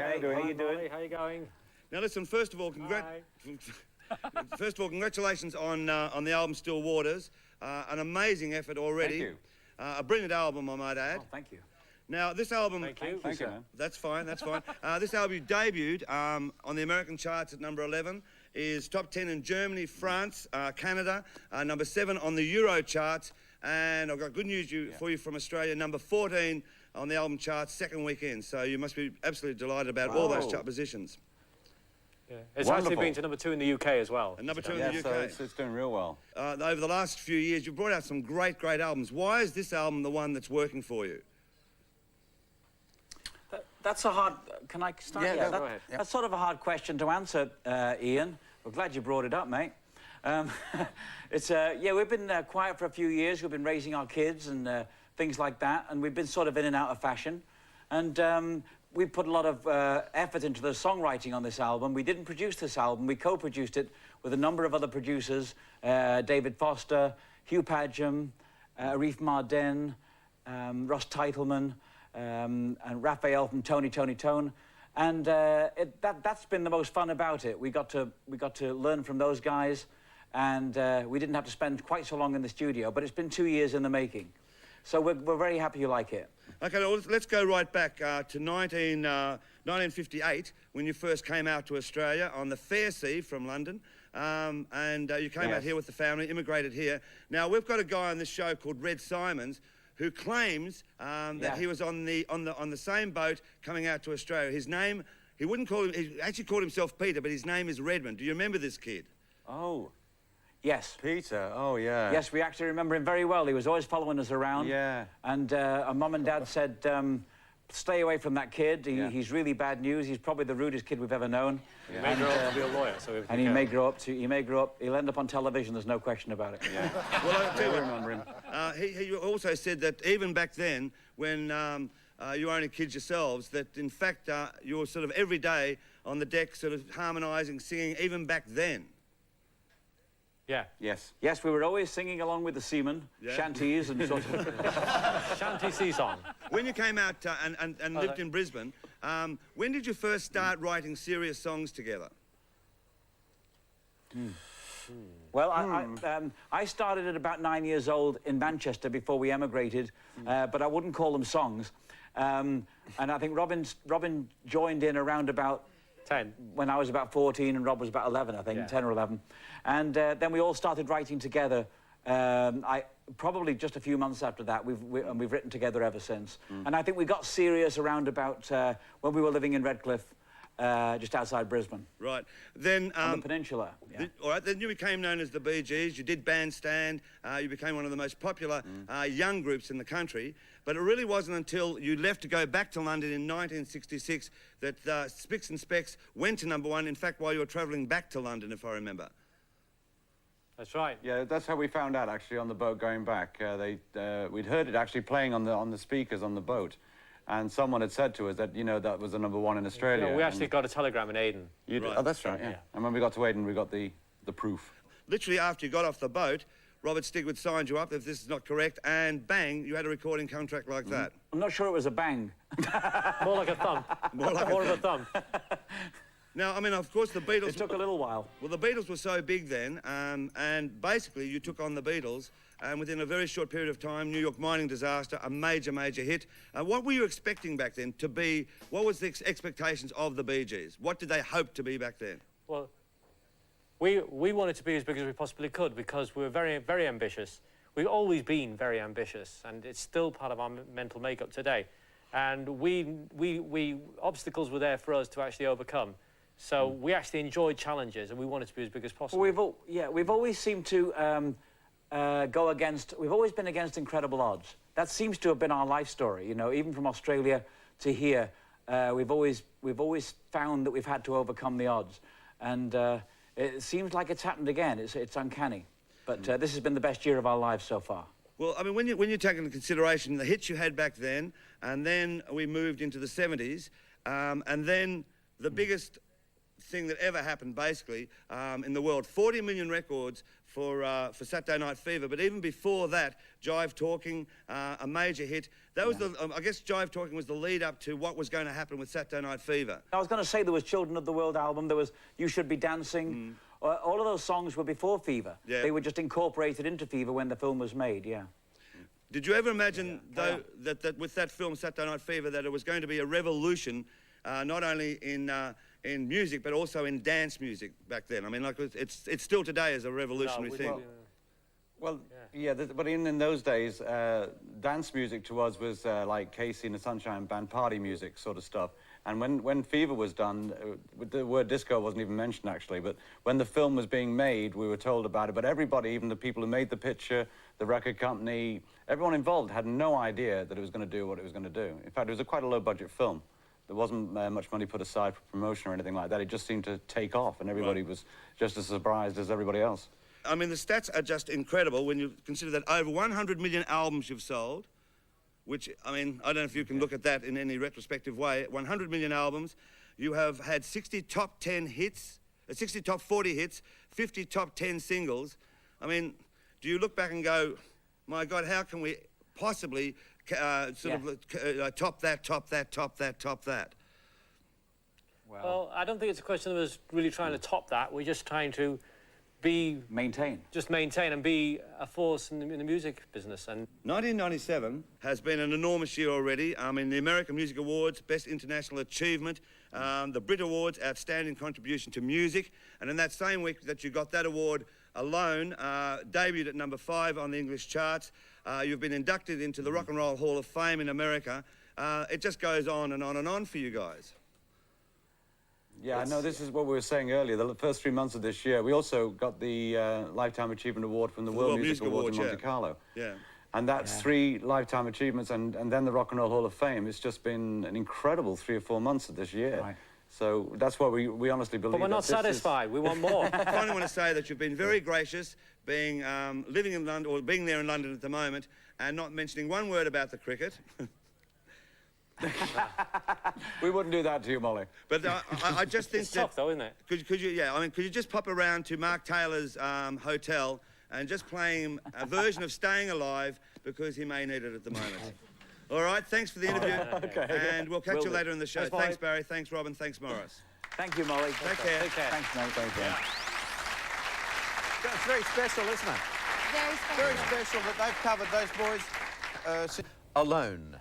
how you doing? How you doing? How you going? Now listen, first of all, congratulations on the album Still Waters. An amazing effort already. Thank you. A brilliant album, I might add. Oh, thank you. Now, this album... Thank you, man. That's fine, that's fine. This album debuted on the American charts at number 11, is top 10 in Germany, France, Canada, number 7 on the Euro charts, and I've got good news for you from Australia, number 14 on the album charts, second weekend. So you must be absolutely delighted about all those chart positions. Yeah. It's actually been to number 2 in the UK as well. And number 2 in the UK. So it's doing real well. Over the last few years, you've brought out some great albums. Why is this album the one that's working for you? That's a hard... Can I start? Yeah, go ahead. That's sort of a hard question to answer, Ian. We're glad you brought it up, mate. Yeah, we've been quiet for a few years. We've been raising our kids and things like that, and we've been sort of in and out of fashion. And we put a lot of effort into the songwriting on this album. We didn't produce this album. We co-produced it with a number of other producers, David Foster, Hugh Padgham, Arif Mardin, Ross Teitelman, and Raphael from Tony Tone. And that's been the most fun about it. We got to learn from those guys, and we didn't have to spend quite so long in the studio, but it's been 2 years in the making. So we're very happy you like it. Okay, well, let's go right back to 1958, when you first came out to Australia on the Fair Sea from London, and you came out here with the family, immigrated here. Now, we've got a guy on this show called Red Simons, who claims that he was on the same boat coming out to Australia. His name, he actually called himself Peter, but his name is Redmond. Do you remember this kid? Oh. Yes. Peter, oh yeah. Yes, we actually remember him very well. He was always following us around. Yeah. And our mum and dad said, stay away from that kid. He's really bad news. He's probably the rudest kid we've ever known. Yeah. He may grow up to be a lawyer, so and he may grow up, he'll end up on television, there's no question about it. Yeah. Well, I tell you remember him. He also said that even back then, when you were only kids yourselves, that in fact you were sort of every day on the deck sort of harmonising, singing, even back then. Yeah. Yes. Yes, we were always singing along with the seamen, shanties and sort of... Shanty sea song. When you came out and lived in Brisbane, when did you first start writing serious songs together? Well, I started at about 9 years old in Manchester before we emigrated, but I wouldn't call them songs. And I think Robin joined in around about 10. When I was about 14 and Rob was about 11, I think, 10 or 11. And then we all started writing together. Probably just a few months after that, and we've written together ever since. And I think we got serious around about when we were living in Redcliffe, just outside Brisbane. Right. Then on the peninsula. Yeah. All right. Then you became known as the Bee Gees. You did Bandstand. You became one of the most popular young groups in the country. But it really wasn't until you left to go back to London in 1966 that Spicks and Specks went to number 1. In fact, while you were travelling back to London, if I remember. That's right. Yeah, that's how we found out, actually, on the boat going back. We'd heard it actually playing on the speakers on the boat. And someone had said to us that, you know, that was the number 1 in Australia. No, we actually got a telegram in Aden. You did? Oh, that's right, yeah. And when we got to Aden, we got the proof. Literally after you got off the boat, Robert Stigwood signed you up, if this is not correct, and bang, you had a recording contract like that. I'm not sure it was a bang. More like a thumb. More of a thumb. Now, I mean, of course, the Beatles... It took a little while. Well, the Beatles were so big then, and basically you took on the Beatles, and within a very short period of time, New York mining disaster, a major hit. What were you expecting back then to be... What was the expectations of the Bee Gees? What did they hope to be back then? Well, we wanted to be as big as we possibly could because we were very, very ambitious. We've always been very ambitious, and it's still part of our mental makeup today. And obstacles were there for us to actually overcome. So we actually enjoyed challenges, and we wanted to be as big as possible. We've always seemed to we've always been against incredible odds. That seems to have been our life story, you know, even from Australia to here. We've always found that we've had to overcome the odds. And it seems like it's happened again. It's uncanny. But this has been the best year of our lives so far. Well, I mean, when you take into consideration the hits you had back then, and then we moved into the 70s, and then the biggest thing that ever happened, basically, in the world. 40 million records for Saturday Night Fever. But even before that, Jive Talking, a major hit. That was I guess Jive Talking was the lead up to what was going to happen with Saturday Night Fever. I was going to say there was Children of the World album, there was You Should Be Dancing. All of those songs were before Fever. Yeah. They were just incorporated into Fever when the film was made, yeah. Did you ever imagine, though, that with that film, Saturday Night Fever, that it was going to be a revolution, not only in music, but also in dance music back then? I mean, like, it's still today as a revolutionary thing. Well, yeah, but in those days, dance music to us was like Casey and the Sunshine Band party music sort of stuff. And when Fever was done, the word disco wasn't even mentioned, actually, but when the film was being made, we were told about it. But everybody, even the people who made the picture, the record company, everyone involved had no idea that it was going to do what it was going to do. In fact, it was quite a low-budget film. There wasn't much money put aside for promotion or anything like that. It just seemed to take off, and everybody was just as surprised as everybody else. I mean, the stats are just incredible when you consider that over 100 million albums you've sold, which, I mean, I don't know if you can look at that in any retrospective way. 100 million albums. You have had 60 top 10 hits, 60 top 40 hits, 50 top 10 singles. I mean, do you look back and go, my God, how can we possibly top that, top that, top that, top that? Well, I don't think it's a question of us really trying to top that. We're just trying to maintain and be a force in the music business. And 1997 has been an enormous year already. I mean, the American Music Awards, Best International Achievement, the Brit Awards, Outstanding Contribution to Music, and in that same week that you got that award alone, debuted at number 5 on the English charts. You've been inducted into the Rock and Roll Hall of Fame in America. It just goes on and on and on for you guys. Yeah, I know, this is what we were saying earlier. The first 3 months of this year, we also got the Lifetime Achievement Award from the World Music Awards in Monte Carlo. Yeah. And that's 3 lifetime achievements, and then the Rock and Roll Hall of Fame. It's just been an incredible 3 or 4 months of this year. Right. So that's why we honestly believe. But we're not satisfied. We want more. I finally want to say that you've been very gracious, being living in London, or being there in London at the moment, and not mentioning one word about the cricket. We wouldn't do that to you, Molly. But I just think it's tough, though, isn't it? Could you? Yeah, I mean, could you just pop around to Mark Taylor's hotel and just play him a version of "Staying Alive" because he may need it at the moment. All right. Thanks for the interview. Okay. And we'll catch you later in the show. Thanks, Barry. Thanks, Robin. Thanks, Morris. Thank you, Molly. Take care. Take care. Thanks, mate. Thank you. That's very special, isn't it? Very special. Very special that they've covered those boys alone.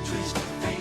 Twist of fate.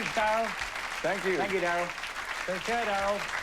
Thanks, Daryl. Thank you. Thank you, Daryl. Take care, Daryl.